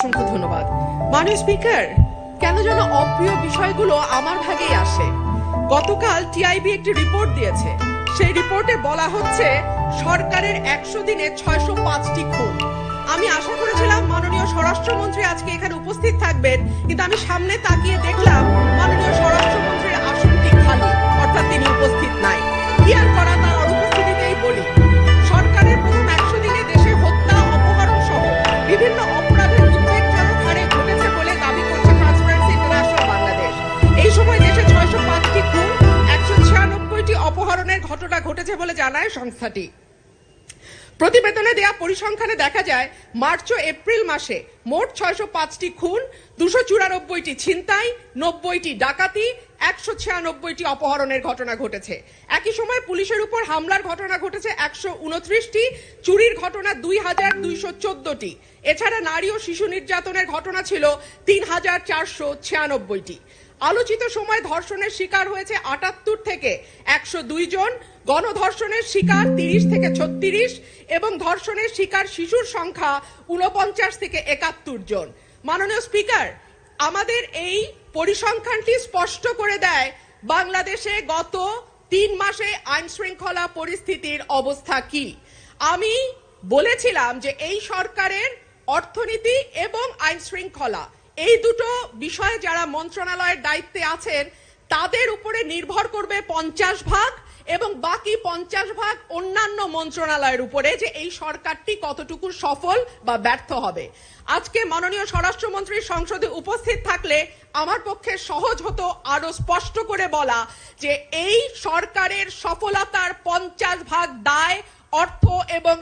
অসংখ্য ধন্যবাদ। মাননীয় স্পিকার, কেন যেন অপ্রিয় বিষয়গুলো আমার ভাগেই আসে। গতকাল টিআইবি একটি রিপোর্ট দিয়েছে, সেই রিপোর্টে বলা হচ্ছে সরকারের 100 দিনে 605টি খুন। আমি আশা করেছিলাম মাননীয় স্বরাষ্ট্রমন্ত্রী আজকে এখানে উপস্থিত থাকবেন, কিন্তু আমি সামনে তাকিয়ে দেখলাম মাননীয় স্বরাষ্ট্রমন্ত্রীর আসনটি খালি, অর্থাৎ তিনি উপস্থিত নাই। কি আর করা, তার অনুপস্থিতিতেই বলি। সরকারের প্রথম 100 দিনে দেশে হত্যা, অপহরণ সহ বিভিন্ন অপরাধের উদ্বেগজনক হারে ঘটেছে বলে দাবি করছে ট্রান্সপারেন্সি ইন্টারন্যাশনাল বাংলাদেশ। এই সময় দেশে 605টি খুন, 196টি অপহরণের ঘটনা ঘটেছে বলে জানায় সংস্থাটি। প্রতিবেদনে দেয়া পরিসংখ্যানে দেখা যায় মার্চ ও এপ্রিল মাসে মোট 605টি খুন, 294টি ছিনতাই, 90টি ডাকাতি, 196টি অপহরণের ঘটনা ঘটেছে। একই সময় পুলিশের উপর হামলার ঘটনা ঘটেছে 129টি, চুরির ঘটনা 2214টি। এছাড়া নারী ও শিশু নির্যাতনের ঘটনা ছিল 3496টি। আলোচিত সময় ধর্ষণের শিকার হয়েছে 78 থেকে 102 জন, গণধর্ষণের শিকার 30 থেকে 36 এবং ধর্ষণের শিকার শিশুর সংখ্যা 49 থেকে 71 জন। মাননীয় স্পিকার, আমাদের এই পরিসংখ্যানটি স্পষ্ট করে দেয় বাংলাদেশে গত 3 মাসে আইন শৃঙ্খলা পরিস্থিতির অবস্থা কি। আমি বলেছিলাম যে এই সরকারের অর্থনীতি এবং আইন শৃঙ্খলা এই দুটো বিষয়ে যারা মন্ত্রণালয়ের দায়িত্বে আছেন তাদের উপরে নির্ভর করবে 50 ভাগ এবং বাকি 50 ভাগ অন্যান্য মন্ত্রণালয়ের উপরে, যে এই সরকারটি কতটুকু সফল বা ব্যর্থ হবে। আজকে মাননীয় স্বরাষ্ট্রমন্ত্রী সংসদে উপস্থিত থাকলে আমার পক্ষে সহজ হতো আরো স্পষ্ট করে বলা যে এই সরকারের সফলতার 50 ভাগ দায় অর্থ এবং